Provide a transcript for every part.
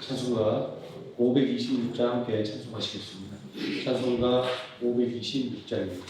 찬송가 526장 함께 찬송하시겠습니다. 찬송가 526장입니다.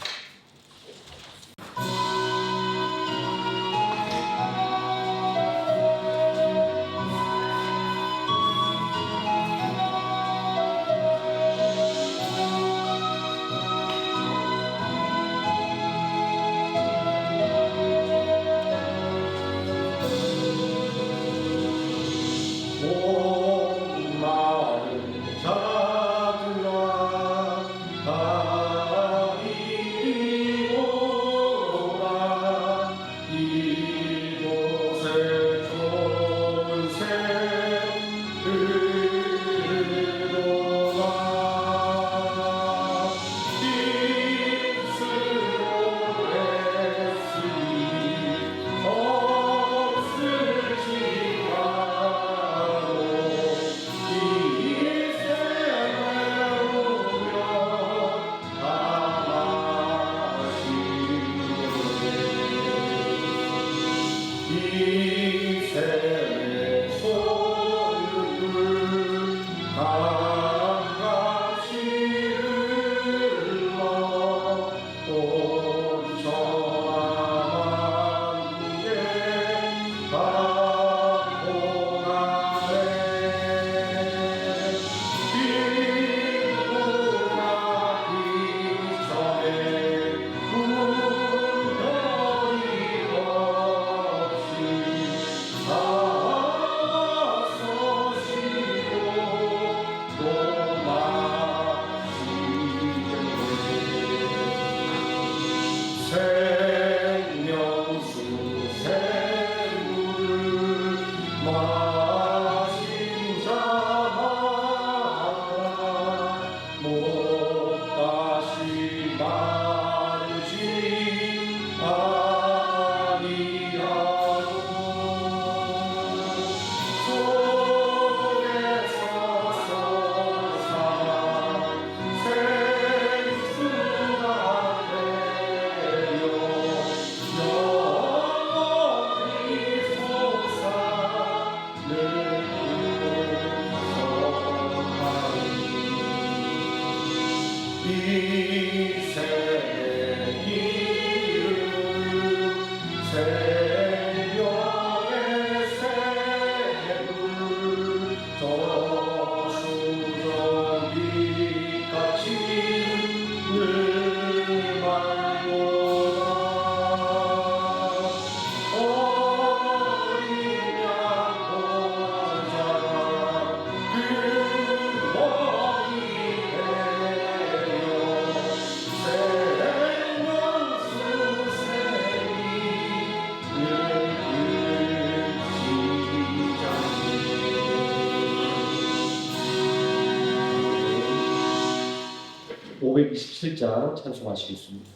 (527장) 찬송하시겠습니다.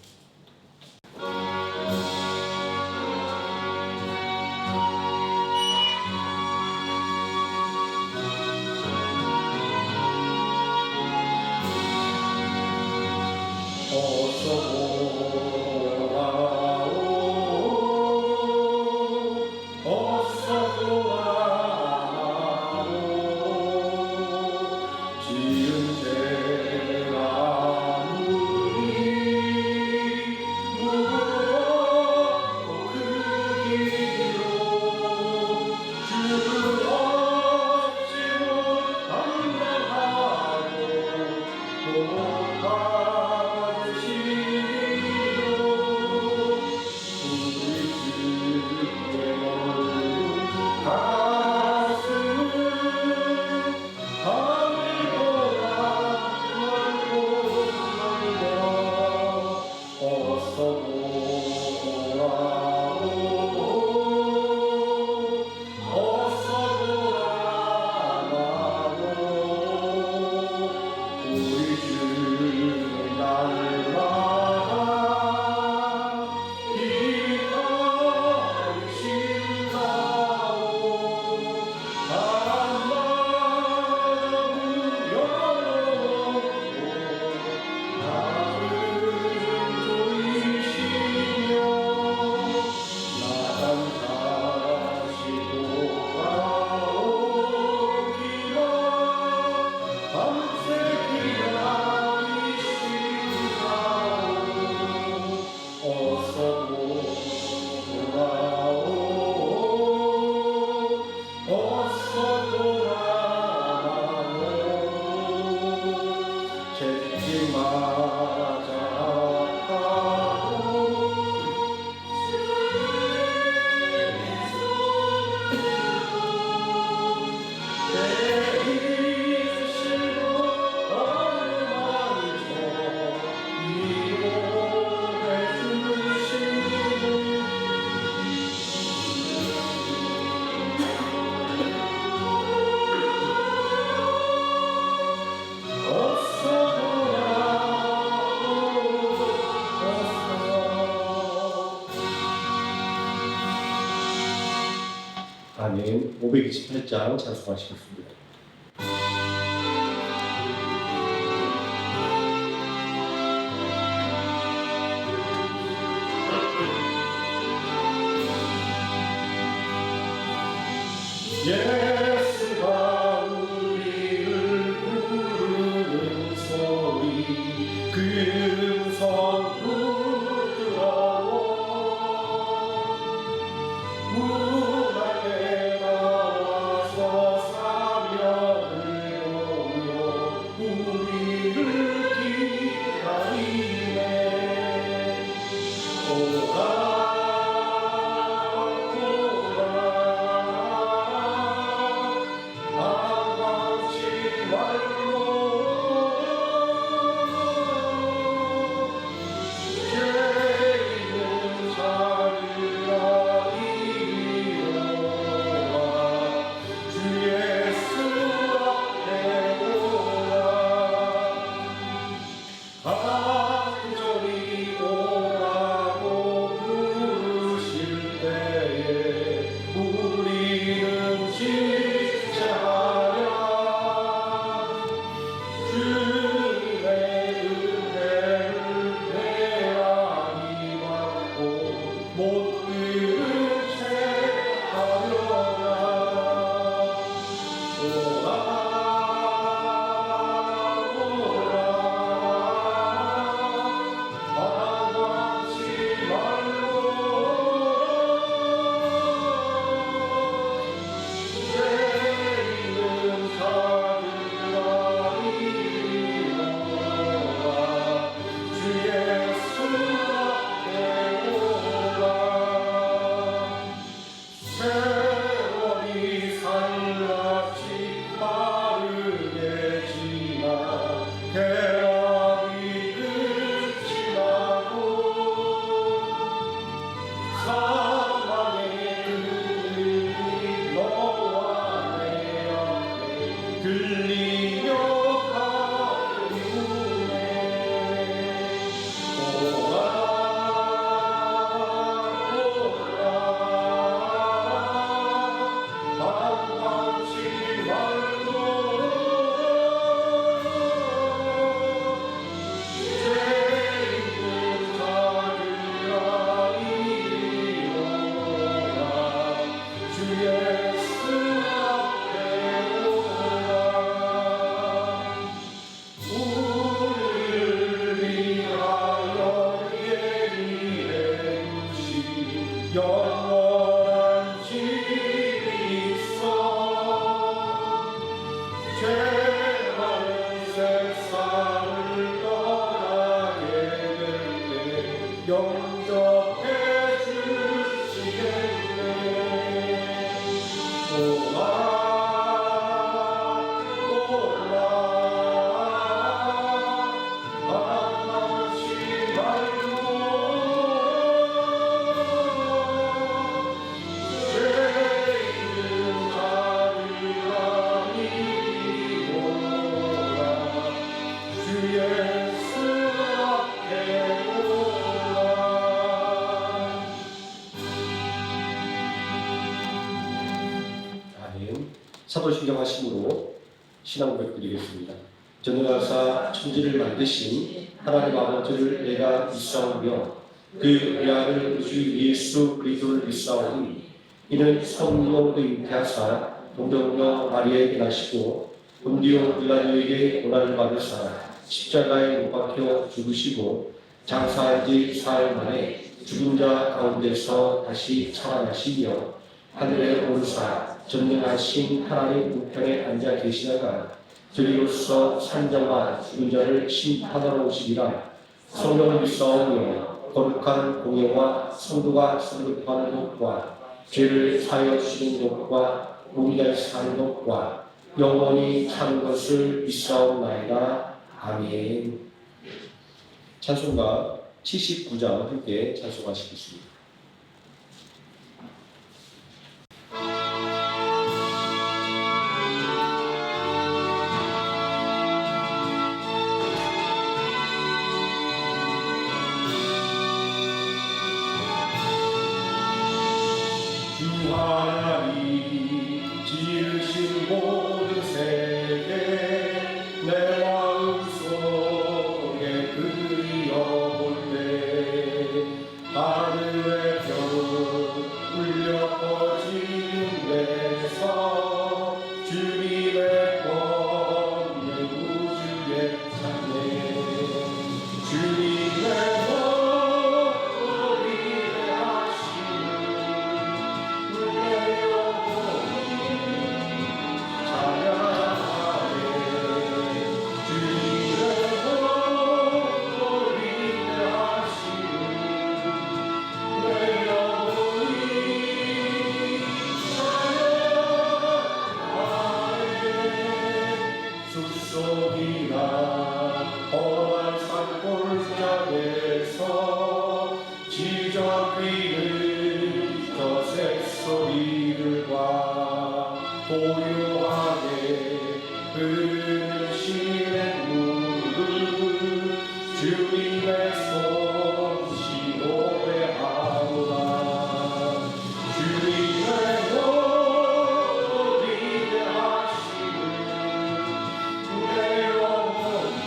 지은 죄가 무리 528장 찬송하시겠습니다. 예수가 우리를 부르는 소리 그 음성 부드러워 문 앞에 나와서 사명을 보여 우리를 기다리네 오라 영원한 집이 있어 죄 많은 세상을 떠나게 될 때 영접해 주시겠네 오라 오라 만나지 말고 사도신경 하심으로 신앙 고백드리겠습니다. 전능하사 천지를 만드신 하나님 아버지를 내가 믿사오며 그 외아들 주 예수 그리스도를 믿사오니 이는 성령으로 잉태하사 동정녀 마리아에게 나시고 본디오 빌라도에게 고난을 받으사 십자가에 못 박혀 죽으시고 장사한 지 사흘 만에 죽은 자 가운데서 다시 살아나시며 하늘에 오르사 전능하신 하나님 우편에 앉아 계시다가 저리로서 산자와 죽은 자를 심판하러 오시리라. 성령을 믿사오며 거룩한 공예와 성도가 성립하는 것과 죄를 사하여 주시는 것과 우리가 사는 것과 영원히 사는 것을 믿사옵나이다. 아멘. 찬송가 79장 함께 찬송하시겠습니다. 주 하나님 고요하게 흐르는 시냇 물을 주님의 솜씨 노래하노라. 주님의 위대하심을 내 영혼이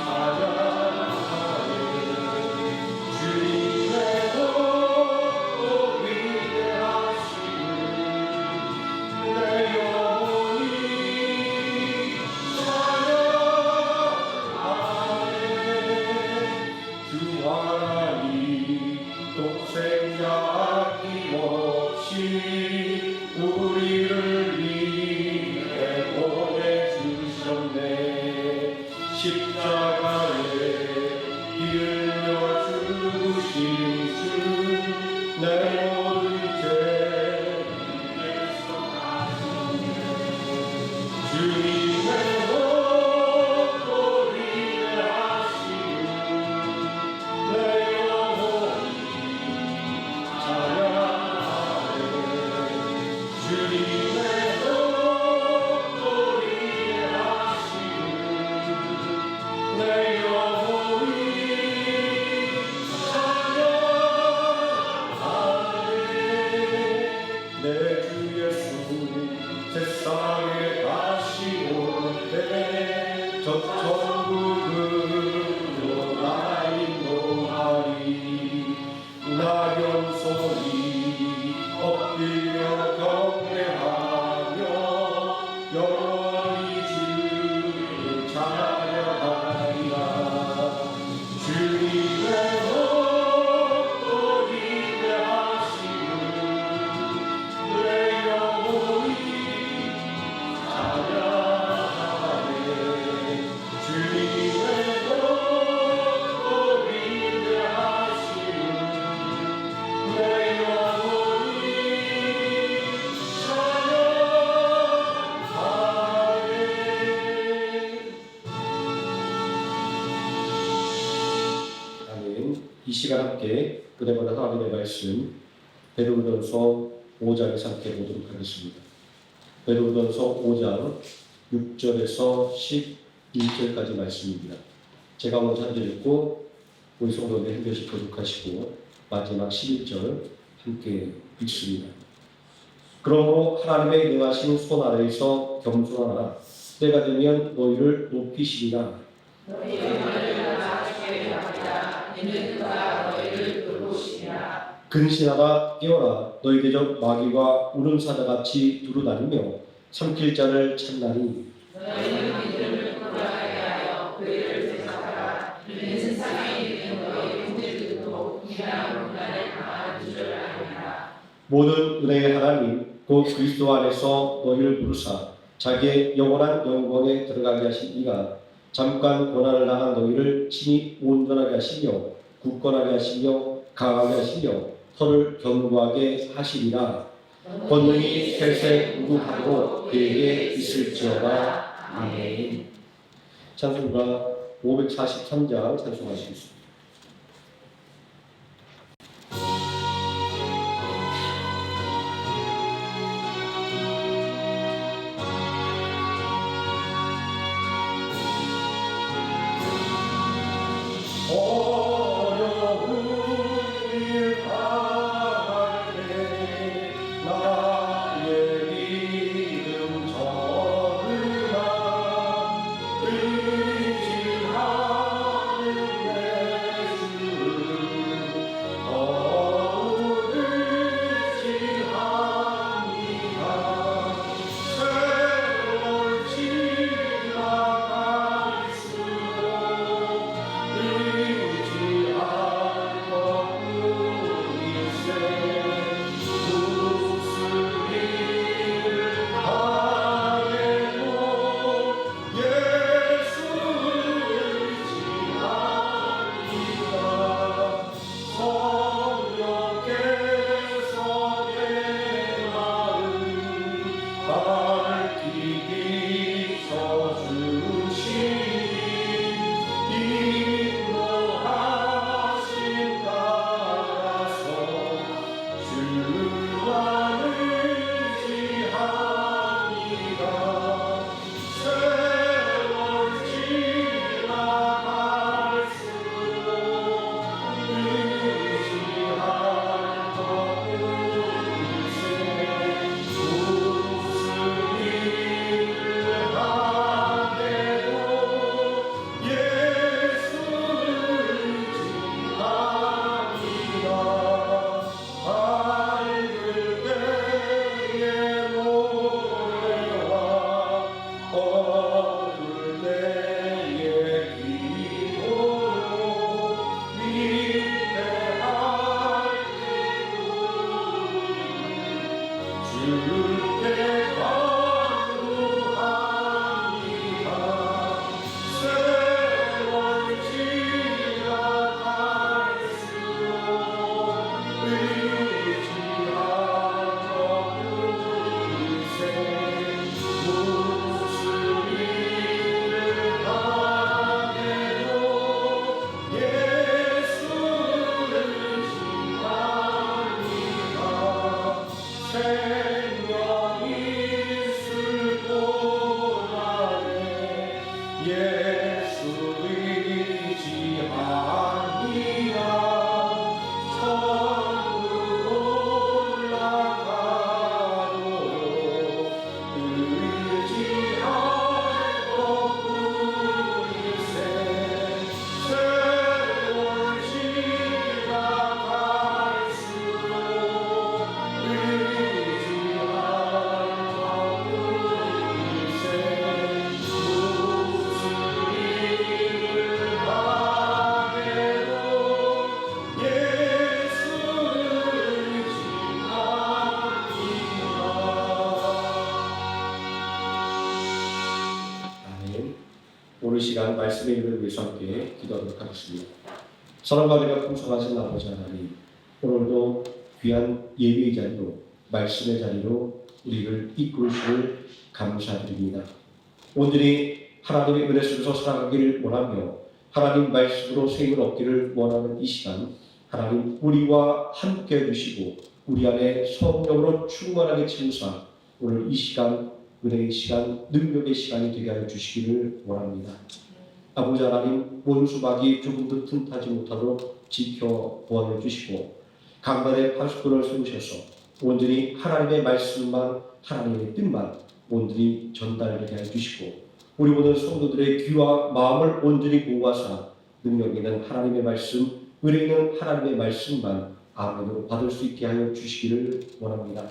찬양하네. 주님의 위대하심을 내 영혼이 찬양하네. 주 하나님 독생자 아낌없이 우리를 위해 보내주셨네. 십자가에 피 흘려 죽으신 주 내 모든 죄에서 주님의 위대하심을 내 영혼이 찬양하네. 주님의 위대하심을 내 영혼이 찬양하네. 내 주 예수 세상에 다시 올 때 저 천국으로 나 인도하리. 낙연 소리 엎드려 경배하며 영원히 주를 찬양하리라. 주님의 위대하심을 내 영혼이 찬양하네. 주님의 위대하심을 내 영혼이 찬양하네. 아멘. 이 시간 함께 은혜받은 하나님의 말씀 베드로전서 5장에서 함께 보도록 하겠습니다. 베드로전서 5장 6절에서 11절까지 말씀입니다. 제가 먼저 한 절 읽고 우리 성도들 한 절씩 교독하시고 마지막 11절 함께 읽습니다. 그러므로 하나님의 능하신 손 아래에서 겸손하라. 때가 되면 너희를 높이시리라. 근신하라 깨어라. 너희 대적 마귀와 울음사자같이 두루다니며 삼킬 자를 찾나니 모든 은혜의 하나님 곧 그리스도 안에서 너희를 부르사 자기의 영원한 영광에 들어가게 하신 이가 잠깐 고난을 당한 너희를 친히 온전하게 하시며 굳건하게 하시며 강하게 하시며 서를 견고하게 하시리라. 권능이 세세 우국하고 그에게 있을지어다. 아멘. 찬송가 543장 찬송하시겠습니다. 근심하는 내 오늘 시간 말씀의 일을 위해서 함께 기도하도록 하겠습니다. 사랑과 은혜가 풍성하신 아버지 하나님, 오늘도 귀한 예배의 자리로, 말씀의 자리로 우리를 이끌으심을 감사드립니다. 온전히 하나님의 은혜 속에서 살아가기를 원하며 하나님 말씀으로 생을 얻기를 원하는 이 시간, 하나님 우리와 함께 해주시고 우리 안에 성령으로 충만하게 채우사 오늘 이 시간 은혜의 시간, 능력의 시간이 되게 하여 주시기를 원합니다. 아버지 하나님, 원수막이 조금도 틈타지 못하도록 지켜 보호해 주시고 강단의 파수꾼을 세우셔서 온전히 하나님의 말씀만, 하나님의 뜻만 온전히 전달되게 해 주시고 우리 모든 성도들의 귀와 마음을 온전히 보호하사 능력 있는 하나님의 말씀, 은혜 있는 하나님의 말씀만 아멘으로 받을 수 있게 하여 주시기를 원합니다.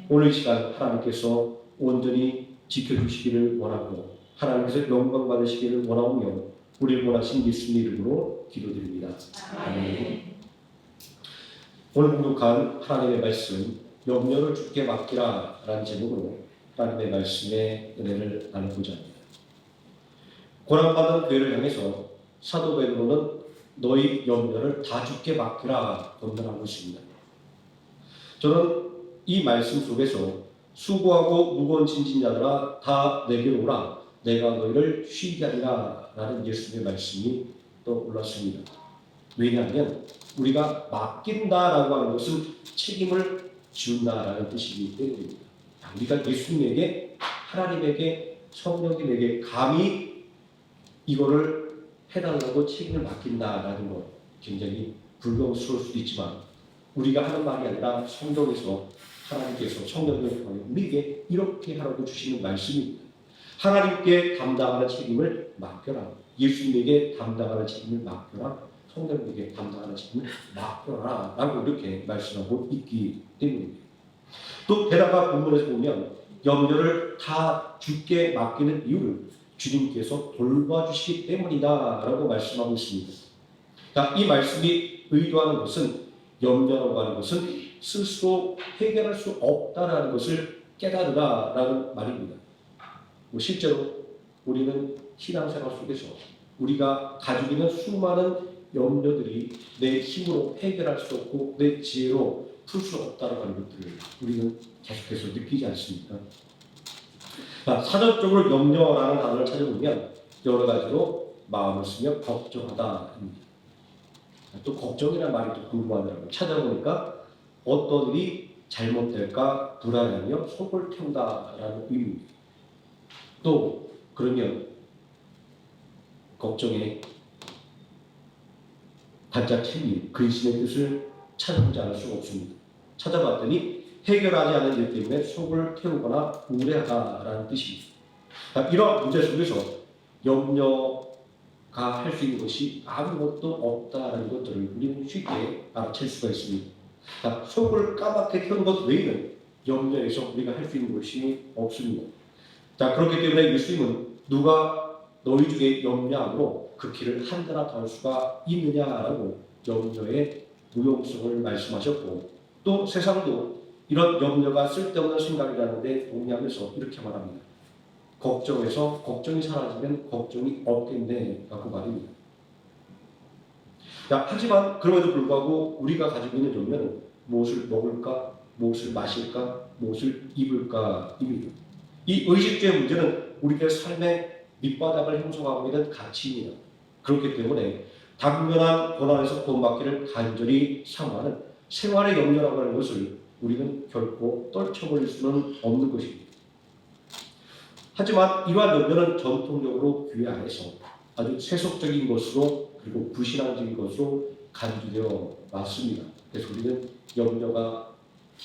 오늘 이 시간 하나님께서 온전히 지켜주시기를 원하고 하나님께서 영광 받으시기를 원하며 우리를 원하신 예수님 이름으로 기도드립니다. 아멘. 오늘 공독한 하나님의 말씀, 염려를 주께 맡기라 라는 제목으로 하나님의 말씀의 은혜를 나누고자 합니다. 고난받는 교회를 향해서 사도 베드로는 너희 염려를 다 주께 맡기라 권면하고 있습니다. 저는 이 말씀 속에서 수고하고 무거운 짐진 자들아 다 내게로 오라 내가 너희를 쉬게 하리라 라는 예수님의 말씀이 떠올랐습니다. 왜냐하면 우리가 맡긴다라고 하는 것은 책임을 지운다라는 뜻이기 때문입니다. 우리가 예수님에게, 하나님에게, 성령님에게 감히 이거를 해달라고 책임을 맡긴다라는 것 굉장히 불경스러울 수도 있지만 우리가 하는 말이 아니라 성경에서 하나님께서 성령을 통해 우리에게 이렇게 하라고 주시는 말씀입니다. 하나님께 담당하는 책임을 맡겨라. 예수님에게 담당하는 책임을 맡겨라. 성령에게 담당하는 책임을 맡겨라 라고 이렇게 말씀하고 있기 때문입니다. 또 게다가 본문에서 보면 염려를 다 주께 맡기는 이유를 주님께서 돌봐주시기 때문이다 라고 말씀하고 있습니다. 이 말씀이 의도하는 것은 염려라고 하는 것은 스스로 해결할 수 없다라는 것을 깨달으라라는 말입니다. 실제로 우리는 신앙생활 속에서 우리가 가지고 있는 수많은 염려들이 내 힘으로 해결할 수 없고 내 지혜로 풀 수 없다라는 것들을 우리는 계속해서 느끼지 않습니까? 사전적으로 염려라는 단어를 찾아보면 여러 가지로 마음을 쓰며 걱정하다입니다. 또 걱정이라는 말이 또 궁금하더라고요. 찾아보니까 어떤 일이 잘못될까 불안하며 속을 태운다라는 의미입니다. 또 그러면 걱정에 단짝 책임, 근심의 뜻을 찾아보지 않을 수가 없습니다. 찾아봤더니 해결하지 않은 일 때문에 속을 태우거나 우울해하다라는 뜻입니다. 이런 문제 속에서 염려가 할 수 있는 것이 아무것도 없다라는 것들을 우리는 쉽게 알아챌 수가 있습니다. 속을 까맣게 태우는 것 외에는 염려에서 우리가 할 수 있는 것이 없습니다. 그렇기 때문에 예수님은 누가 너희 중에 염려함으로 그 길을 한 자나 더 할 수가 있느냐라고 염려의 무용성을 말씀하셨고 또 세상도 이런 염려가 쓸데없는 생각이라는 데 동의하면서 이렇게 말합니다. 걱정에서 걱정이 사라지면 걱정이 없겠네 라고 말입니다. 하지만 그럼에도 불구하고 우리가 가지고 있는 염려는 무엇을 먹을까, 무엇을 마실까, 무엇을 입을까 입니다. 이 의식주의 문제는 우리의 삶의 밑바닥을 형성하고 있는 가치입니다. 그렇기 때문에 당면한 고난에서 구원받기를 간절히 사모하는 생활의 염려라고 하는 것을 우리는 결코 떨쳐버릴 수는 없는 것입니다. 하지만 이러한 염려는 전통적으로 교회 안에서 아주 세속적인 것으로 그리고 불신앙적인 것으로 간주되어 왔습니다. 그래서 우리는 염려가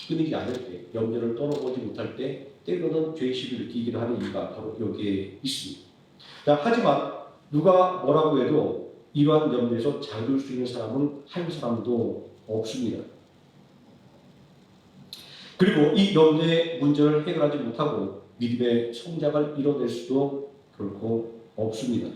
끊이지 않을 때, 염려를 떨어보지 못할 때 때로는 죄의식을 느끼기도 하는 이유가 바로 여기에 있습니다. 하지만 누가 뭐라고 해도 이러한 염려에서 잠들 수 있는 사람은 한 사람도 없습니다. 그리고 이 염려의 문제를 해결하지 못하고 믿음의 성장을 이뤄낼 수도 결코 없습니다.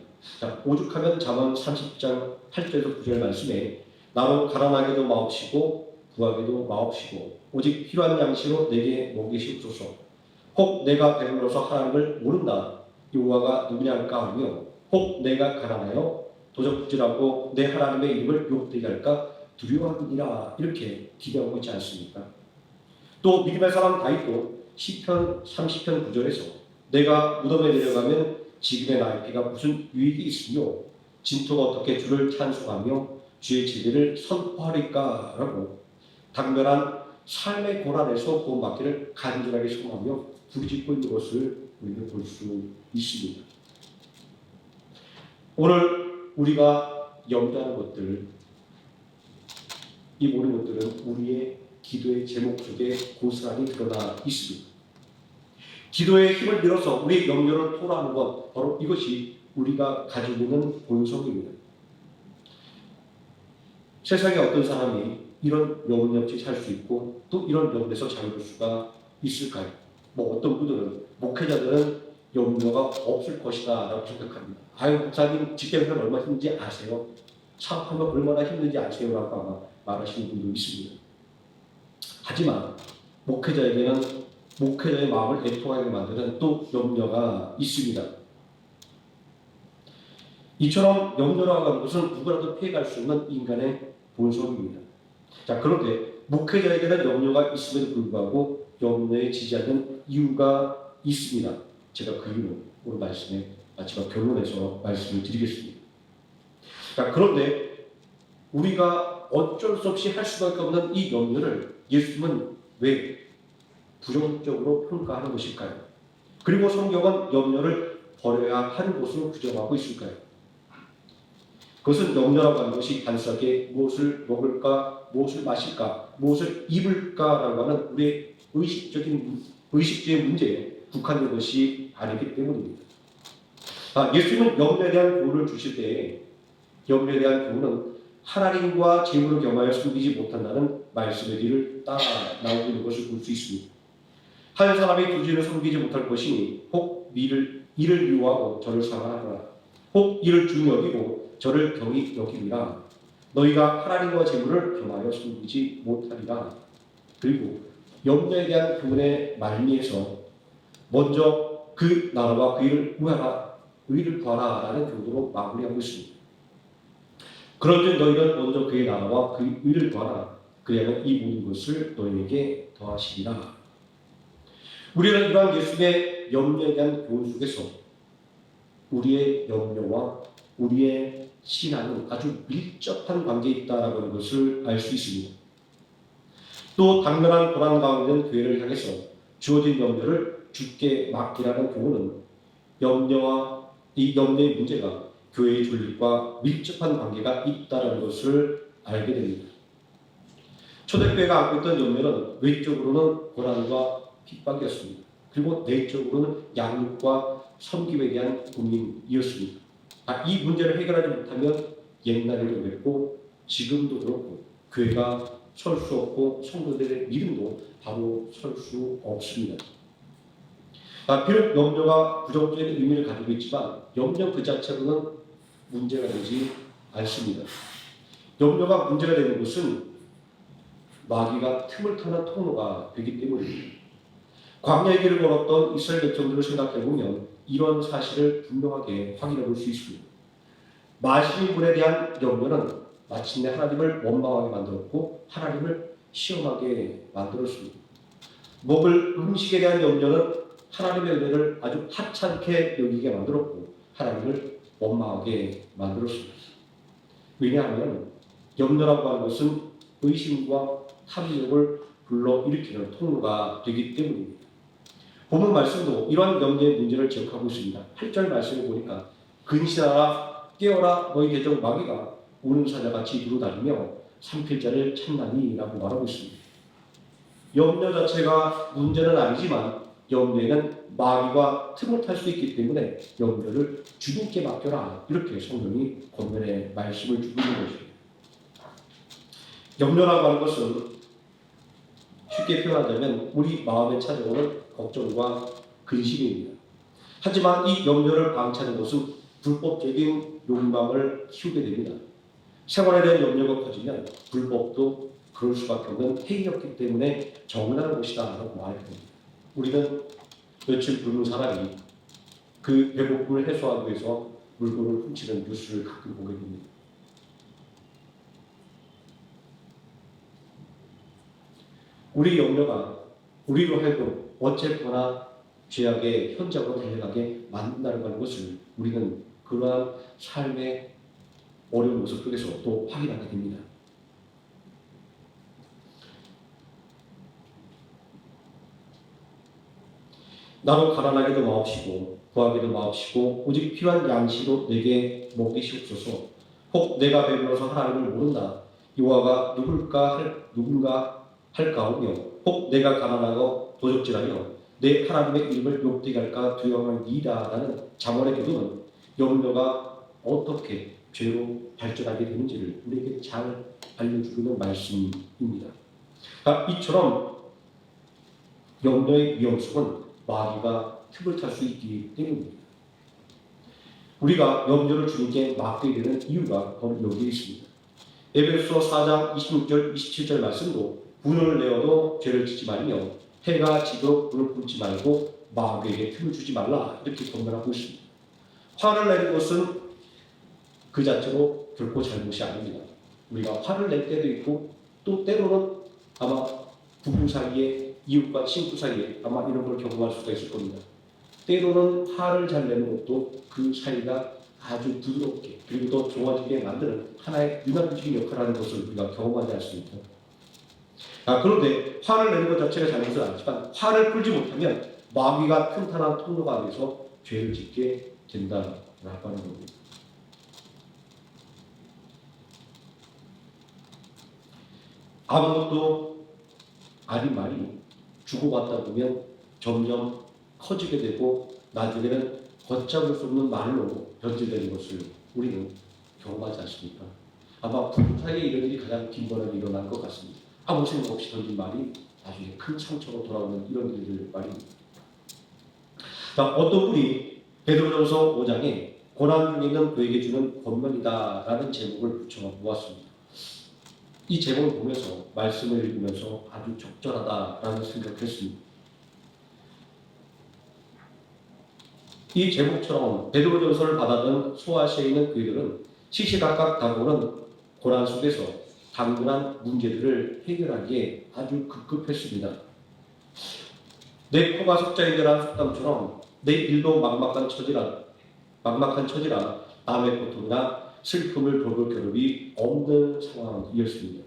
오죽하면 잠언 30장 8절에서 9절 말씀에 나로 가난하게도 마옵시고 부하게도 마옵시고 오직 필요한 양식으로 내게 먹이시옵소서. 혹 내가 배불러서 하나님을 모른다 여호와가 누구냐 할까 하며 혹 내가 가난하여 도적질하고 내 하나님의 이름을 욕되게 할까 두려워함이니라 이렇게 기대하고 있지 않습니까? 또 믿음의 사람 다윗도 시편 30편 9절에서 내가 무덤에 내려가면 지금의 나의 피가 무슨 유익이 있으며 진토가 어떻게 주를 찬송하며 주의 진리를 선포하리까라고 당면한 삶의 고난에서 구원받기를 간절하게 소망하며 부르짖고 있는 것을 우리는 볼 수 있습니다. 오늘 우리가 염두하는 것들, 이 모든 것들은 우리의 기도의 제목 속에 고스란히 드러나 있습니다. 기도의 힘을 빌어서 우리의 염려를 토로하는 것, 바로 이것이 우리가 가지고 있는 본성입니다. 세상에 어떤 사람이 이런 염려 없이 살 수 있고 또 이런 염려에서 자유로울 수가 있을까요? 어떤 분들은, 목회자들은 염려가 없을 것이다 라고 생각합니다. 아유, 목사님 직장에서 얼마나 힘든지 아세요? 사업하면 얼마나 힘든지 아세요? 라고 아마 말하시는 분도 있습니다. 하지만 목회자에게는 목회자의 마음을 애통하게 만드는 또 염려가 있습니다. 이처럼 염려라고 하는 것은 누구라도 피해갈 수 있는 인간의 본성입니다. 자, 그런데 목회자에게는 염려가 있음에도 불구하고 염려에 지지하는 이유가 있습니다. 제가 그 이유는 오늘 말씀의 마지막 결론에서 말씀을 드리겠습니다. 자, 그런데 우리가 어쩔 수 없이 할 수밖에 없는 이 염려를 예수님은 왜 부정적으로 평가하는 것일까요? 그리고 성경은 염려를 버려야 하는 것으로 규정하고 있을까요? 그것은 염려라고 하는 것이 단순하게 무엇을 먹을까, 무엇을 마실까, 무엇을 입을까라고 하는 우리의 의식적인 문제에 국한된 것이 아니기 때문입니다. 예수님은 염려에 대한 교훈을 주실 때에 염려에 대한 교훈은 하나님과 재물을 겸하여 섬기지 못한다는 말씀의 뒤를 따라 나오고 있는 것을 볼 수 있습니다. 한 사람이 두 주인을 섬기지 못할 것이니 혹 이를 미워하고 저를 사랑하거나 혹 이를 중히 여기고 저를 경히 여기리라. 너희가 하나님과 재물을 겸하여 섬기지 못하리라. 그리고 염려에 대한 교훈의 말미에서 먼저 그 나라와 그 일을 구하라 라는 교훈으로 마무리하고 있습니다. 그런즉 너희는 먼저 그의 나라와 그 일을 구하라. 그리하면 이 모든 것을 너희에게 더하시리라. 우리는 이러한 예수님의 염려에 대한 교훈 속에서 우리의 염려와 우리의 신앙은 아주 밀접한 관계에 있다는 것을 알 수 있습니다. 또 당면한 고난 가운데 있는 교회를 향해서 주어진 염려를 주께 맡기라는 교훈은 염려와 이 염려의 문제가 교회의 존립과 밀접한 관계가 있다는 것을 알게 됩니다. 초대교회가 안고 있던 염려는 외적으로는 고난과 핍박이었습니다. 그리고 내적으로는 양육과 섬김에 대한 고민이었습니다. 이 문제를 해결하지 못하면 옛날에도 그랬고 지금도 그렇고 교회가 설 수 없고 성도들의 믿음도 바로 설 수 없습니다. 비록 염려가 부정적인 의미를 가지고 있지만 염려 그 자체로는 문제가 되지 않습니다. 염려가 문제가 되는 것은 마귀가 틈을 타는 통로가 되기 때문입니다. 광야의 길을 걸었던 이스라엘 백성들을 생각해보면 이런 사실을 분명하게 확인해 볼 수 있습니다. 마시는 분에 대한 염려는 마침내 하나님을 원망하게 만들었고 하나님을 시험하게 만들었습니다. 먹을 음식에 대한 염려는 하나님의 은혜를 아주 하찮게 여기게 만들었고 하나님을 원망하게 만들었습니다. 왜냐하면 염려라고 하는 것은 의심과 탐욕을 불러일으키는 통로가 되기 때문입니다. 본문 말씀도 이러한 염려의 문제를 지적하고 있습니다. 8절 말씀을 보니까 근신하라 깨어라 너희 대적 마귀가 우는 사자같이 두루다니며 삼킬 자를 찾나니 라고 말하고 있습니다. 염려 자체가 문제는 아니지만 염려에는 마귀가 틈을 탈 수 있기 때문에 염려를 주님께 맡겨라 이렇게 성경이 권면의 말씀을 주고 있는 것입니다. 염려라고 하는 것은 쉽게 표현하자면 우리 마음에 찾아오는 걱정과 근심입니다. 하지만 이 염려를 방치하는 것은 불법적인 욕망을 키우게 됩니다. 생활에 대한 염려가 커지면 불법도 그럴 수밖에 없는 행위였기 때문에 정당한 것이다 라고 말합니다. 우리는 며칠 굶은 사람이 그 배고픔을 해소하기 위해서 물건을 훔치는 뉴스를 가끔 보게 됩니다. 우리 염려가 우리로 하여금 어쨌거나 죄악의 현장으로 달려가게 만든다는 것을 우리는 그러한 삶의 어려운 모습 속에서 또 확인하게 됩니다. 나로 가난하게도 마옵시고 구하게도 마옵시고 오직 필요한 양식으로 내게 먹이시옵소서. 혹 내가 배불러서 하나님을 모른다 여호와가 누군가 할까오며 혹 내가 가난하고 도적질하며 내 하나님의 이름을 욕되게 할까 두려워하니이다라는 잠언의 교훈은 염려가 어떻게 죄로 발전하게 되는지를 우리에게 잘 알려주고 있는 말씀입니다. 이처럼 염려의 위험성은 마귀가 틈을 탈 수 있기 때문입니다. 우리가 염려를 주님께 맡게 되는 이유가 바로 여기에 있습니다. 에베소서 4장 26절 27절 말씀도 분을 내어도 죄를 짓지 말며 해가 지도록 불을 뿜지 말고 마귀에게 틈을 주지 말라 이렇게 권면하고 있습니다. 화를 내는 것은 그 자체로 결코 잘못이 아닙니다. 우리가 화를 낼 때도 있고 또 때로는 아마 부부 사이에 이웃과 친구 사이에 아마 이런 걸 경험할 수가 있을 겁니다. 때로는 화를 잘 내는 것도 그 사이가 아주 부드럽게 그리고 더 좋아지게 만드는 하나의 유난적인 역할을 하는 것을 우리가 경험하지 않습니까? 그런데 화를 내는 것 자체가 잘못은 아니지만 화를 풀지 못하면 마귀가 튼튼한 통로가 돼서 죄를 짓게 된다라고 하는 겁니다. 아무것도 아닌 말이 주고받다 보면 점점 커지게 되고 나중에는 걷잡을 수 없는 말로 변질되는 것을 우리는 경험하지 않습니까? 아마 부부 사이에 이런 일이 가장 빈번하게 일어난 것 같습니다. 아무 생각 없이 던진 말이 나중에 큰 상처로 돌아오는 이런 일들 말입니다. 어떤 분이 베드로전서 5장에 고난 중에 있는 그에게 주는 권면이다라는 제목을 붙여 보았습니다. 이 제목을 보면서 말씀을 읽으면서 아주 적절하다라는 생각을 했습니다. 이 제목처럼 베드로전서를 받아든 소아시아에 있는 교회들은 시시각각 다가오는 고난 속에서 당근한 문제들을 해결하기에 아주 급급했습니다. 내 코가 석자인이라는 속담처럼 내 일도 막막한 처지라 남의 고통이나 슬픔을 돌볼 겨를이 없는 상황이었습니다.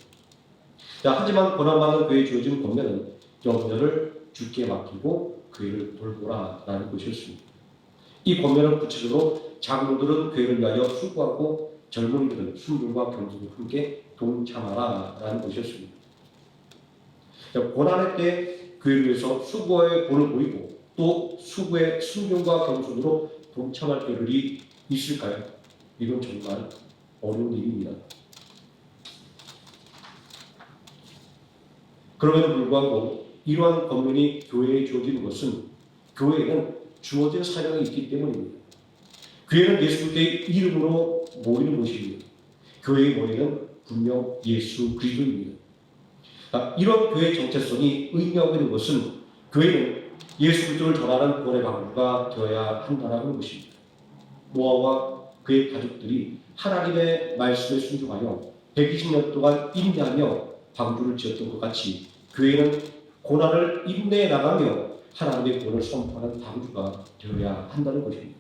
하지만 고난받는 그에게 주어진 권면은 염려를 주께 맡기고 그를 돌보라라는 것이었습니다. 이 권면은 구체적으로 장로들은 교회를 위하여 수고하고 젊은이들은 순종과 겸손을 함께 동참하라라는 것이었습니다. 고난의 때 교회를 위해서 수고의 본을 보이고 또 수고의 순종과 겸손으로 동참할 겨를이 있을까요? 이건 정말 어려운 일입니다. 그럼에도 불구하고 이러한 권면이 교회에 주어지는 것은 교회에는 주어진 사명이 있기 때문입니다. 교회는 예수 그리스도의 이름으로 모이는 곳입니다. 교회의 모임은 분명 예수 그리스도입니다. 이런 교회의 정체성이 의미하고 있는 것은 교회는 예수 그리스도를 전하는 구원의 방주가 되어야 한다는 것입니다. 노아와 그의 가족들이 하나님의 말씀에 순종하여 120년 동안 인내하며 방주를 지었던 것 같이 교회는 고난을 인내해 나가며 하나님의 구원을 선포하는 방주가 되어야 한다는 것입니다.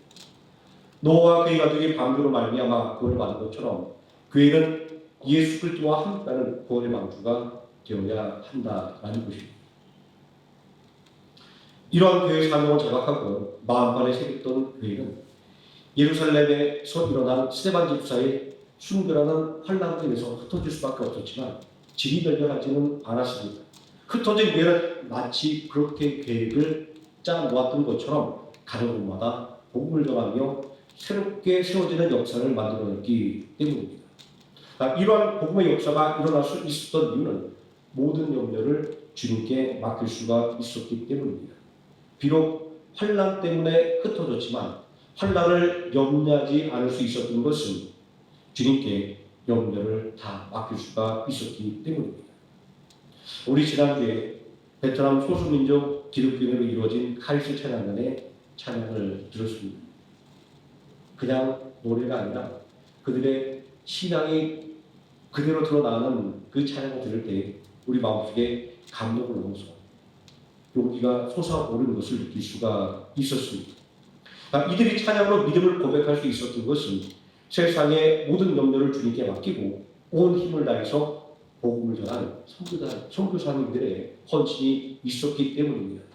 노아와 그의 가족이 방주로 말미암아 구원을 받은 것처럼 교회는 예수 그리스도와 함께하는 구원의 방주가 되어야 한다는 것입니다. 이러한 교회의 사명을 자각하고 마음만에 새겼던 교회는 예루살렘에서 일어난 스데반 집사의 순교라는 환난으로 인해서 흩어질 수밖에 없었지만 지리멸렬하지는 않았습니다. 흩어진 교회는 마치 그렇게 계획을 짜 놓았던 것처럼 가는 곳마다 복음을 전하며 새롭게 세워지는 역사를 만들어냈기 때문입니다. 이러한 복음의 역사가 일어날 수 있었던 이유는 모든 염려를 주님께 맡길 수가 있었기 때문입니다. 비록 환난 때문에 흩어졌지만 환난을 염려하지 않을 수 있었던 것은 주님께 염려를 다 맡길 수가 있었기 때문입니다. 우리 지난주에 베트남 소수민족 기독교인으로 이루어진 카리스 찬양단의 찬양을 들었습니다. 그냥 노래가 아니라 그들의 신앙이 그대로 드러나는 그 찬양을 들을 때 우리 마음속에 감동을 넘어서 용기가 솟아오르는 것을 느낄 수가 있었습니다. 이들이 찬양으로 믿음을 고백할 수 있었던 것은 세상의 모든 염려를 주님께 맡기고 온 힘을 다해서 복음을 전한 선교사님들의 헌신이 있었기 때문입니다.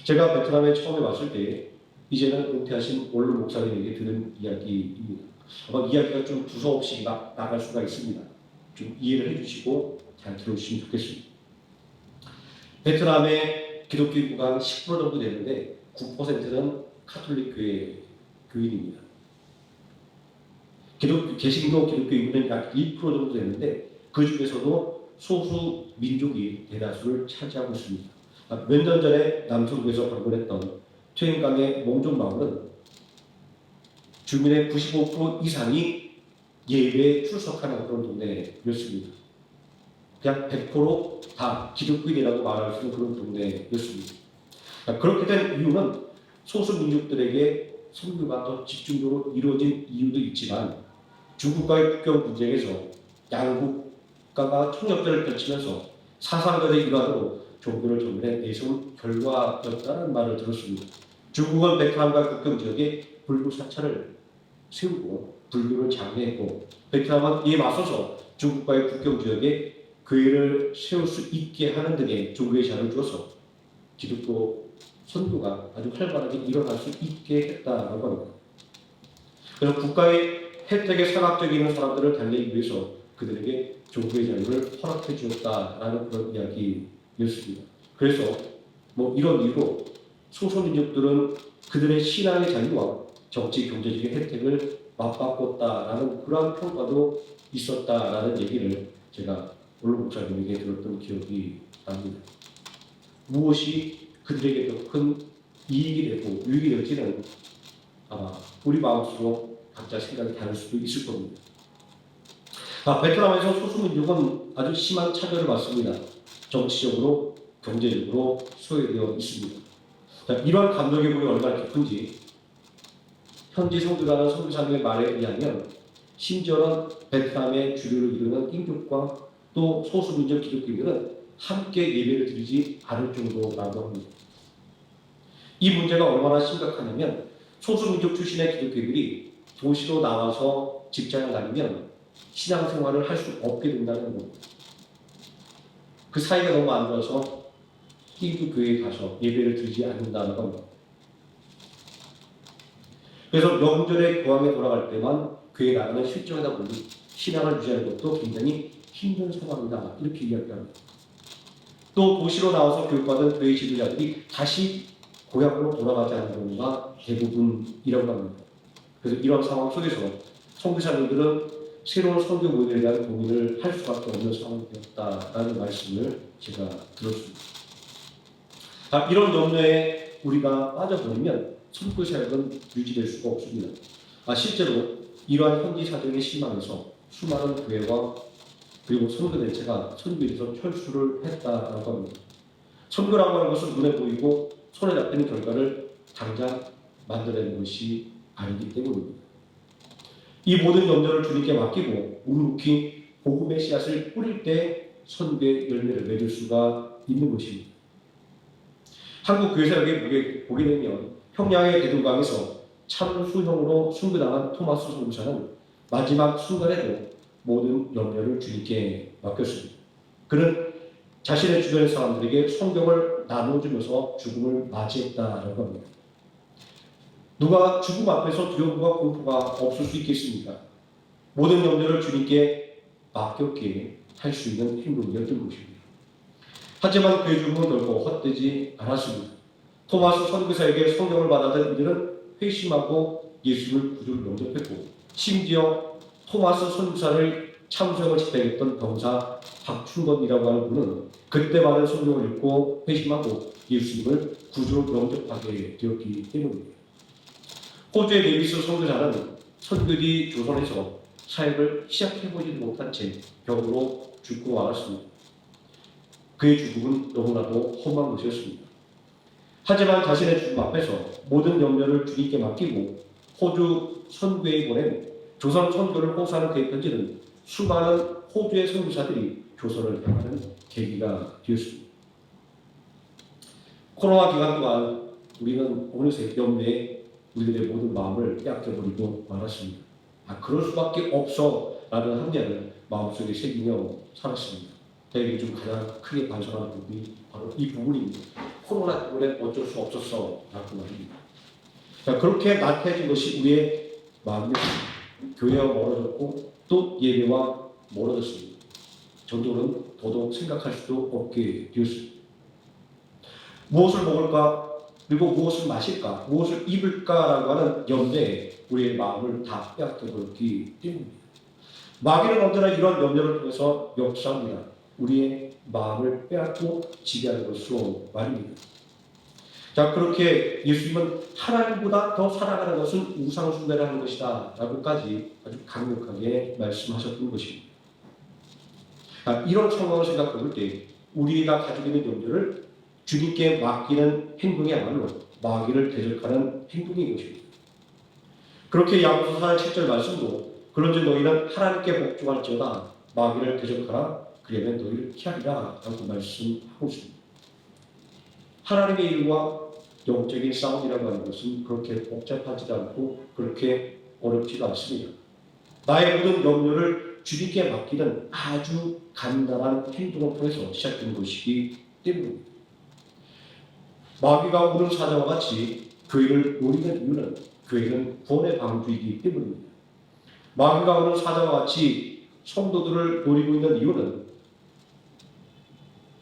제가 베트남에 처음에 왔을 때 이제는 은퇴하신 원로 목사님에게 들은 이야기입니다. 아마 이야기가 좀 두서없이 나갈 수가 있습니다. 좀 이해를 해주시고 잘 들어주시면 좋겠습니다. 베트남의 기독교 인구가 10% 정도 되는데 9%는 카톨릭 교인입니다. 개신교 기독교 인구는 약 1% 정도 되는데 그 중에서도 소수 민족이 대다수를 차지하고 있습니다. 몇 년 전에 남쪽에서 방문했던 퇴행강의 몽종마을은 주민의 95% 이상이 예배에 출석하는 그런 동네였습니다. 그냥 100%다 기독교인이라고 말할 수 있는 그런 동네였습니다. 그렇게 된 이유는 소수 민족들에게 선교가 더 집중적으로 이루어진 이유도 있지만 중국과의 국경 분쟁에서 양국 국가가 총력전을 펼치면서 사상전의 일환으로 종교를 전면에 내세운 결과였다는 말을 들었습니다. 중국은 베트남과 국경 지역에 불교 사찰을 세우고 불교를 장려했고 베트남은 이에 맞서서 중국과의 국경 지역에 교회를 세울 수 있게 하는 등의 종교의 자를 주어서 기독교 선교가 아주 활발하게 일어날 수 있게 했다라고 합니다. 그래서 국가의 혜택에 사각적인 사람들을 달래기 위해서 그들에게 종교의 자유를 허락해 주었다라는 그런 이야기였습니다. 그래서 이런 이유로 소수민족들은 그들의 신앙의 자유와 정치 경제적인 혜택을 맞바꿨다라는 그러한 평가도 있었다라는 얘기를 제가 원로 목사님에게 들었던 기억이 납니다. 무엇이 그들에게 더 큰 이익이 되고 유익이 될지는 아마 우리 마음속으로 각자 생각이 다를 수도 있을 겁니다. 베트남에서 소수민족은 아주 심한 차별을 받습니다. 정치적으로, 경제적으로 소외되어 있습니다. 이러한 감독의 물이 얼마나 깊은지 현지 선교라는 선교사님의 말에 의하면 심지어는 베트남의 주류를 이루는 인격과 또 소수민족 기독교인들은 함께 예배를 드리지 않을 정도라고 합니다. 이 문제가 얼마나 심각하냐면 소수민족 출신의 기독교인들이 도시로 나와서 직장을 다니면 신앙생활을 할 수 없게 된다는 겁니다. 그 사이가 너무 안 좋아서 끼고 교회에 가서 예배를 드리지 않는다는 겁니다. 그래서 명절에 교황에 돌아갈 때만 교회에 나가는 실정이다 보니 신앙을 유지하는 것도 굉장히 힘든 상황이다 이렇게 이야기합니다. 또 도시로 나와서 교육받은 교회 지도자들이 다시 고향으로 돌아가지 않는 경우가 대부분이라고 합니다. 그래서 이런 상황 속에서 선교사님들은 새로운 선교 모델에 대한 고민을 할 수밖에 없는 상황이 되었다라는 말씀을 제가 들었습니다. 이런 염려에 우리가 빠져버리면 선교 사역은 유지될 수가 없습니다. 실제로 이러한 현지 사정에 실망해서 수많은 교회와 그리고 선교단체가 선교에서 철수를 했다라고 합니다. 선교라고 하는 것은 눈에 보이고 손에 잡히는 결과를 당장 만들어내는 것이 아니기 때문입니다. 이 모든 염려를 주님께 맡기고 묵묵히 복음의 씨앗을 뿌릴 때 선교의 열매를 맺을 수가 있는 것입니다. 한국 교회 사역에 보게 되면 평양의 대동강에서 참수형으로 순교당한 토마스 선교사는 마지막 순간에도 모든 염려를 주님께 맡겼습니다. 그는 자신의 주변의 사람들에게 성경을 나눠주면서 죽음을 맞이했다라고 합니다. 누가 죽음 앞에서 두려움과 공포가 없을 수 있겠습니까? 모든 염려를 주님께 맡겼기에 할 수 있는 행동이었던 것입니다. 하지만 그의 죽음은 결코 헛되지 않았습니다. 토마스 선교사에게 성경을 받아든 이들은 회심하고 예수를 구주로 영접했고 심지어 토마스 선교사를 참수형을 집행했던 병사 박충건이라고 하는 분은 그때 받은 성경을 읽고 회심하고 예수님을 구주로 영접하게 되었기 때문입니다. 호주의 데비스 선교사는 선교지 조선에서 사역을 시작해보지 못한 채 병으로 죽고 말았습니다. 그의 죽음은 너무나도 험한 것이었습니다. 하지만 자신의 죽음 앞에서 모든 염려를 주님께 맡기고 호주 선교에 보낸 조선 선교를 호소하는 그의 편지는 수많은 호주의 선교사들이 조선을 향하는 계기가 되었습니다. 코로나 기간 동안 우리는 어느새 염려에 우리들의 모든 마음을 빼앗겨버리고 말았습니다. 그럴 수밖에 없어 라는 합리화를 마음속에 새기며 살았습니다. 저에게 좀 가장 크게 반성하는 부분이 바로 이 부분입니다. 코로나 때문에 어쩔 수 없었어 라고 말입니다. 그렇게 나태해진 것이 우리의 마음이 교회와 멀어졌고 또 예배와 멀어졌습니다. 전도는 더더욱 생각할 수도 없게 되었습니다. 무엇을 먹을까? 그리고 무엇을 마실까? 무엇을 입을까라고 하는 염려에 우리의 마음을 다 빼앗겨버렸기 때문입니다. 마귀는 언제나 이런 염려를 통해서 역사합니다. 우리의 마음을 빼앗고 지배하는 것으로 말입니다. 자, 그렇게 예수님은 하나님보다 더 살아가는 것은 우상숭배를 하는 것이다 라고까지 아주 강력하게 말씀하셨던 것입니다. 이런 상황을 생각해 볼 때 우리가 가지고 있는 염려를 주님께 맡기는 행동이야말로 마귀를 대적하는 행동인 것입니다. 그렇게 야고보서 4장 7절 말씀도 그런즉 너희는 하나님께 복종할지어다 마귀를 대적하라 그러면 너희를 피하리라 라고 말씀하고 있습니다. 하나님의 일과 영적인 싸움이라고 하는 것은 그렇게 복잡하지도 않고 그렇게 어렵지도 않습니다. 나의 모든 염려를 주님께 맡기는 아주 간단한 행동을 통해서 시작되는 것이기 때문입니다. 마귀가 우는 사자와 같이 교회를 노리는 이유는 교회는 구원의 방주이기 때문입니다. 마귀가 우는 사자와 같이 성도들을 노리고 있는 이유는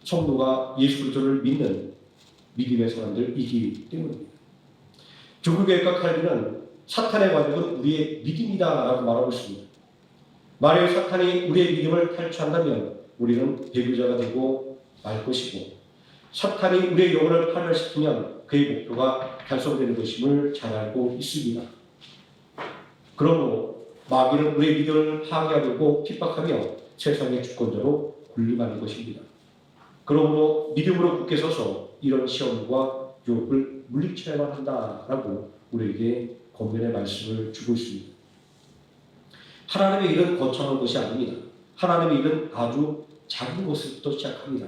성도가 예수 그리스도를 믿는 믿음의 사람들이기 때문입니다. 조국교회과 칼빈은 사탄의 관역은 우리의 믿음이다라고 말하고 있습니다. 만약 사탄이 우리의 믿음을 탈취한다면 우리는 배교자가 되고 말 것이고 사탄이 우리의 영혼을 파멸시키면 그의 목표가 달성되는 것임을 잘 알고 있습니다. 그러므로 마귀는 우리의 믿음을 파괴하려고 핍박하며 세상의 주권자로 군림하는 것입니다. 그러므로 믿음으로 굳게 서서 이런 시험과 유혹을 물리쳐야만 한다라고 우리에게 권면의 말씀을 주고 있습니다. 하나님의 일은 거창한 것이 아닙니다. 하나님의 일은 아주 작은 것부터 시작합니다.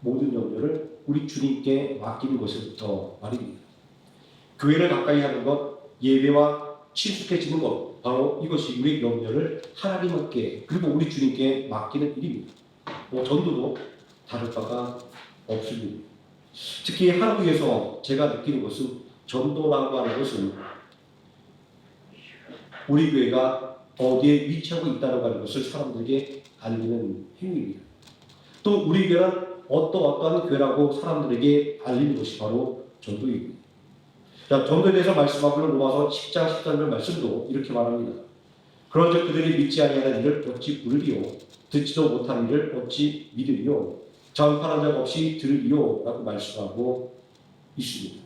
모든 염려를 우리 주님께 맡기는 것부터 말입니다. 교회를 가까이 하는 것, 예배와 친숙해지는 것, 바로 이것이 우리의 염려를 하나님께 그리고 우리 주님께 맡기는 일입니다. 전도도 다를 바가 없습니다. 특히 한국에서 제가 느끼는 것은 전도라고 하는 것은 우리 교회가 어디에 위치하고 있다고 하는 것을 사람들에게 알리는 행위입니다. 또 우리 교회는 어떠한 교회라고 사람들에게 알리는 것이 바로 전도입니다. 자, 전도에 대해서 말씀하고는 로마서 10장 13절 말씀도 이렇게 말합니다. 그런즉 그들이 믿지 아니하는 일을 어찌 부르리요 듣지도 못하는 일을 어찌 믿으리요 전파한 자 없이 들으리요 라고 말씀하고 있습니다.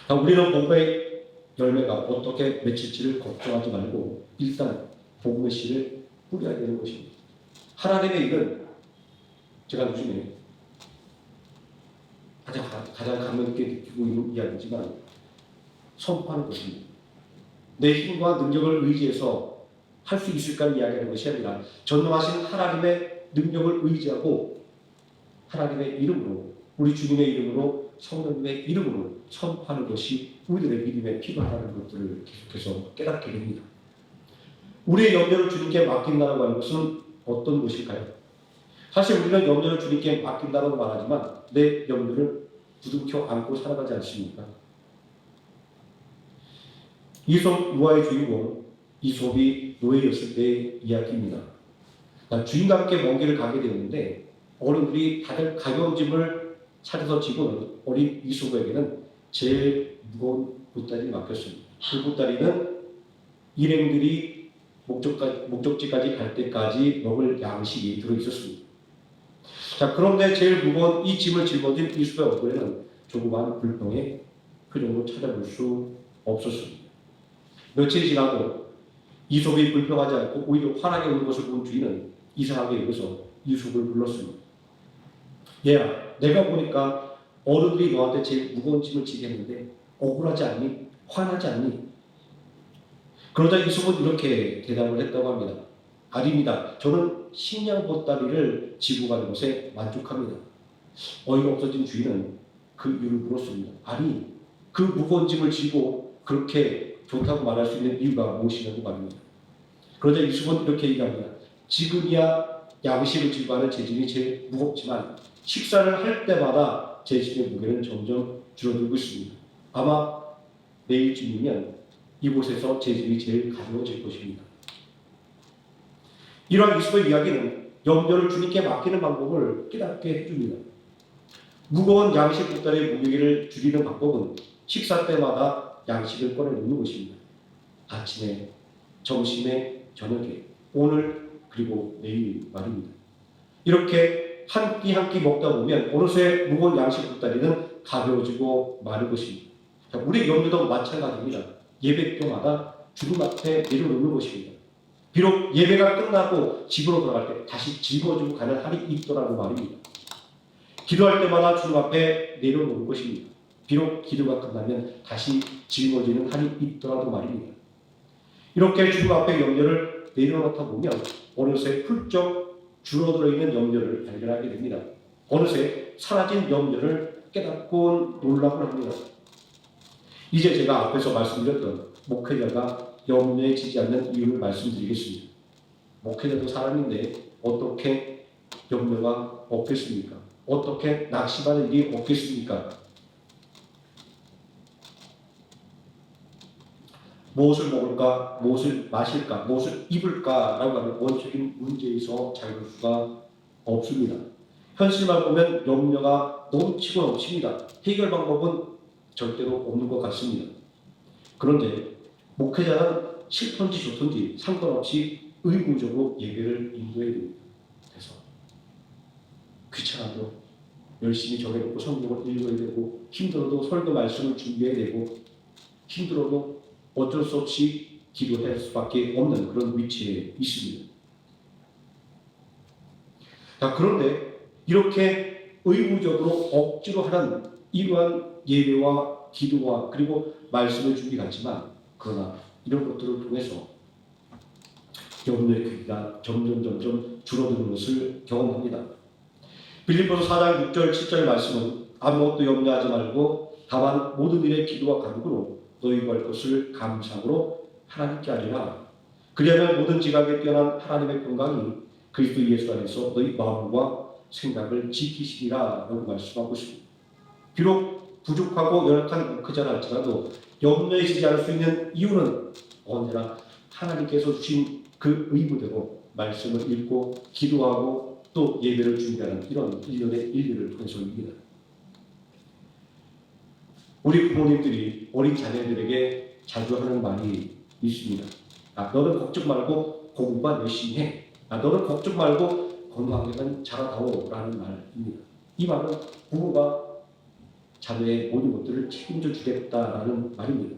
자, 우리는 복음의 열매가 어떻게 맺힐지를 걱정하지 말고 일단 복음의 씨를 뿌려야 되는 것입니다. 하나님의 일은 제가 요즘에 가장 감명 있게 느끼고 있는 이야기지만 선포하는 것입니다. 내 힘과 능력을 의지해서 할 수 있을까를 이야기하는 것이 아니라 전능하신 하나님의 능력을 의지하고 하나님의 이름으로 우리 주님의 이름으로 성령님의 이름으로 선포하는 것이 우리들의 믿음에 필요하다는 것들을 계속해서 깨닫게 됩니다. 우리의 염려를 주님께 맡긴다고 하는 것은 어떤 것일까요? 사실 우리는 염려를 주님께 맡긴다고 말하지만 내 염려를 부둥켜 안고 살아가지 않습니까? 이솝 유아의 주인공 이솝이 노예였을 때의 이야기입니다. 주인과 함께 먼 길을 가게 되었는데 어른들이 다들 가벼운 짐을 차려서 지고는 어린 이솝에게는 제일 무거운 보따리를 맡겼습니다. 그 보따리는 일행들이 목적지까지 갈 때까지 먹을 양식이 들어있었습니다. 자, 그런데 제일 무거운 이 짐을 짊어진 이솝의 얼굴에는 조그마한 불평의 표정으로 찾아볼 수 없었습니다. 며칠이 지나고 이솝이 불평하지 않고 오히려 환하게 우는 것을 본 주인은 이상하게 여겨서 이솝을 불렀습니다. 얘야, 내가 보니까 어른들이 너한테 제일 무거운 짐을 지게 했는데 억울하지 않니? 화나지 않니? 그러자 이솝은 이렇게 대답을 했다고 합니다. 아닙니다. 저는 식량 보따리를 지고 가는 것에 만족합니다. 어이가 없어진 주인은 그 이유를 물었습니다. 아니, 그 무거운 짐을 지고 그렇게 좋다고 말할 수 있는 이유가 무엇이냐고 말입니다. 그러자 이솝은 이렇게 얘기합니다. 지금이야 양식을 지고 가는 제 짐이 제일 무겁지만 식사를 할 때마다 제 짐의 무게는 점점 줄어들고 있습니다. 아마 내일쯤이면 이곳에서 제 짐이 제일 가벼워질 것입니다. 이러한 이솝의 이야기는 염려를 주님께 맡기는 방법을 깨닫게 해줍니다. 무거운 양식 보따리의 무게를 줄이는 방법은 식사 때마다 양식을 꺼내놓는 것입니다. 아침에, 점심에, 저녁에, 오늘 그리고 내일 말입니다. 이렇게 한 끼 한 끼 먹다 보면 어느새 무거운 양식 보따리는 가벼워지고 마를 것입니다. 우리 염려도 마찬가지입니다. 예배 때마다 주님 앞에 내려놓는 것입니다. 비록 예배가 끝나고 집으로 돌아갈 때 다시 즐거워지고 가는 날이 있더라도 말입니다. 기도할 때마다 주님 앞에 내려놓는 것입니다. 비록 기도가 끝나면 다시 즐거워지는 날이 있더라도 말입니다. 이렇게 주님 앞에 염려를 내려놓다 보면 어느새 훌쩍 줄어들어 있는 염려를 발견하게 됩니다. 어느새 사라진 염려를 깨닫고 놀라고 합니다. 이제 제가 앞에서 말씀드렸던 목회자가 염려에 지지 않는 이유를 말씀드리겠습니다. 목회자도 사람인데 어떻게 염려가 없겠습니까? 어떻게 낙심하는 일이 없겠습니까? 무엇을 먹을까, 무엇을 마실까, 무엇을 입을까 라고 하는 원초적인 문제에서 자유로울 수가 없습니다. 현실만 보면 염려가 넘치고 넘칩니다. 해결 방법은 절대로 없는 것 같습니다. 그런데 목회자는 싫던지 좋던지 상관없이 의무적으로 예배를 인도해야 됩니다. 그래서 귀찮아도 열심히 정해놓고 성경을 읽어야 되고 힘들어도 설교 말씀을 준비해야 되고 힘들어도 어쩔 수 없이 기도할 수밖에 없는 그런 위치에 있습니다. 자, 그런데 이렇게 의무적으로 억지로 하는 이러한 예배와 기도와 그리고 말씀의 준비 같지만 그러나 이런 것들을 통해서 염려의 크기가 점점 줄어드는 것을 경험합니다. 빌립보서 4장 6절 7절 말씀은 아무것도 염려하지 말고 다만 모든 일에 기도와 간구로 너희 구할 것을 감사함으로 하나님께 하리라. 그리하면 모든 지각에 뛰어난 하나님의 평강이 그리스도 예수 안에서 너희 마음과 생각을 지키시리라 라고 말씀하고 있습니다. 비록 부족하고 연약한 목회자라 할지라도 염려에 지지 않을 수 있는 이유는 언제나 하나님께서 주신 그 의무대로 말씀을 읽고 기도하고 또 예배를 준비하는 이런 일련의 일들을 통해서입니다. 우리 부모님들이 어린 자녀들에게 자주 하는 말이 있습니다. 너는 걱정 말고 공부만 열심히 해. 너는 걱정 말고 건강하게만 자라다오 라는 말입니다. 이 말은 부모가 자녀의 모든 것들을 책임져 주겠다라는 말입니다.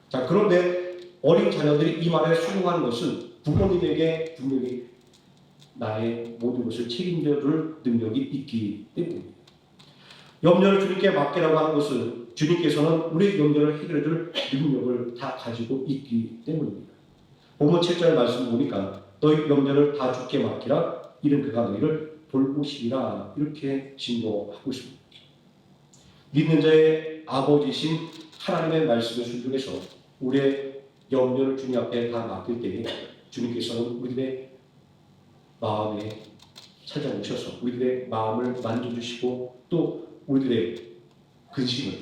자, 그런데 어린 자녀들이 이 말에 순응하는 것은 부모님에게 분명히 나의 모든 것을 책임져 줄 능력이 있기 때문입니다. 염려를 주님께 맡기라고 하는 것은 주님께서는 우리의 염려를 해결해 줄 능력을 다 가지고 있기 때문입니다. 본문 7절 말씀 보니까 너희 염려를 다 주께 맡기라. 이는 그가 너희를 돌보시리라. 이렇게 진도하고 있습니다. 믿는 자의 아버지신 하나님의 말씀을 순종해서 우리의 염려를 주님 앞에 다 맡길 때에 주님께서는 우리들의 마음에 찾아오셔서 우리들의 마음을 만져주시고 또 우리들의 근심을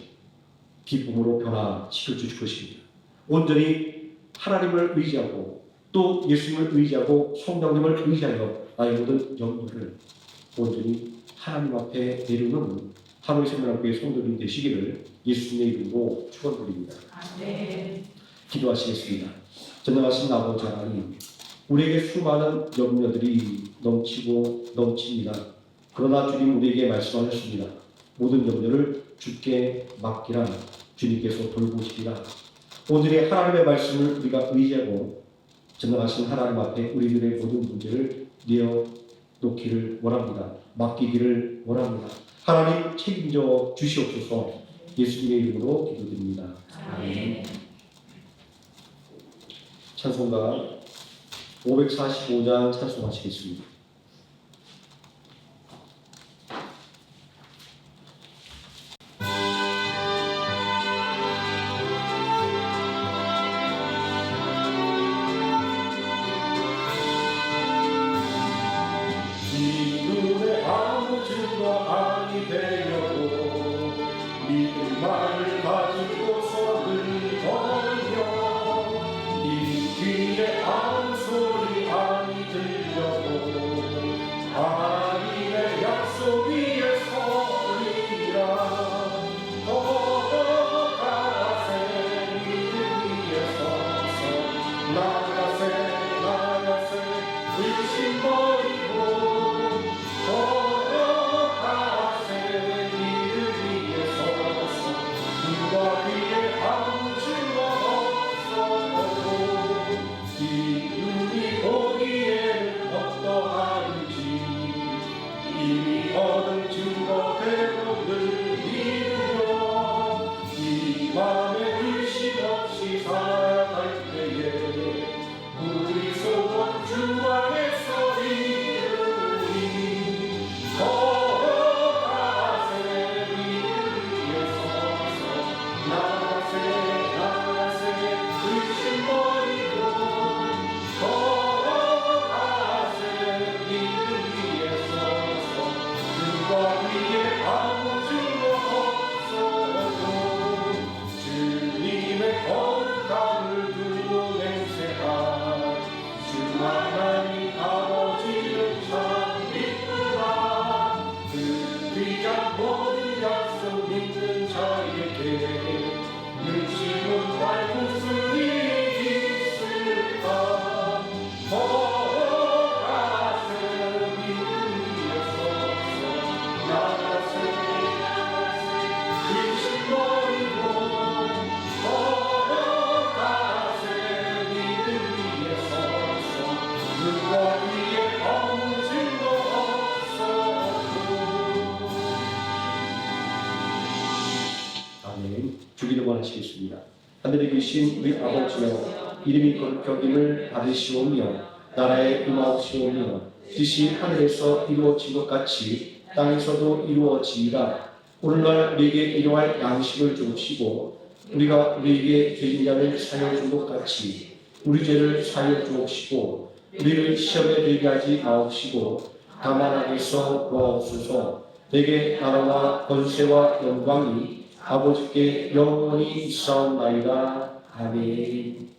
기쁨으로 변화시켜 주실 것입니다. 온전히 하나님을 의지하고 또 예수님을 의지하고 성령님을 의지하여 나의 모든 염려를 온전히 하나님 앞에 내려놓는 하루의 생명학교의 성도님 되시기를 예수님의 이름으로 축원드립니다. 아멘. 기도하시겠습니다. 전능하신 아버지 하나님, 우리에게 수많은 염려들이 넘치고 넘칩니다. 그러나 주님 우리에게 말씀하셨습니다. 모든 염려를 주께 맡기라. 주님께서 돌보시리라. 오늘의 하나님의 말씀을 우리가 의지하고 전능하신 하나님 앞에 우리들의 모든 문제를 내어놓기를 원합니다. 맡기기를 원합니다. 하나님 책임져 주시옵소서. 예수님의 이름으로 기도드립니다. 아멘. 찬송가 545장 찬송하시겠습니다. 이 눈에 아무 증거 아니 되려고 믿음만을 가지고 손을 벌며 이 귀에 아무 소리 아니 들려고 하나님의 약속 위에 서리라 걸어가세 믿음 위에 서서 나가세 의심 버리고 이미 얻은 증거대로를 믿으며 이 맘에 의심 없이 살아갈 때에 우리 소원 주 안에서 이루리 걸어가세 믿음 위에 서서 나가세 의심 버리고 걸어가세 믿음 위에 서서 위에 아무 증거 없어도 주님의 거룩함을 두고 맹세한 주 하나님 아버지는 참 믿구나 그 귀한 모든 약속 믿는 자에게 눈치는 발무슨 일이 있을까 걸어가세 믿음 위에 서서 의심 버리고 걸어가세 믿음 위에 서서 누가 위에 아무 증거 없어도 아멘. 주기도 원하시겠습니다. 하늘에 계신 우리 아버지여 이름이 거룩하기를 받으시오며 나라의 임하옵시오며 뜻이 하늘에서 이루어진 것 같이 땅에서도 이루어지이다. 오늘날 우리에게 일용할 양식을 주옵시고 우리가 우리에게 죄진 자를 사하여 준 것 같이 우리 죄를 사하여 주옵시고 우리를 시험에 들게 하지 마옵시고 다만 악에서 구하옵소서. 내게 나라와 권세와 영광이 아버지께 영원히 있사옵나이다. 아멘.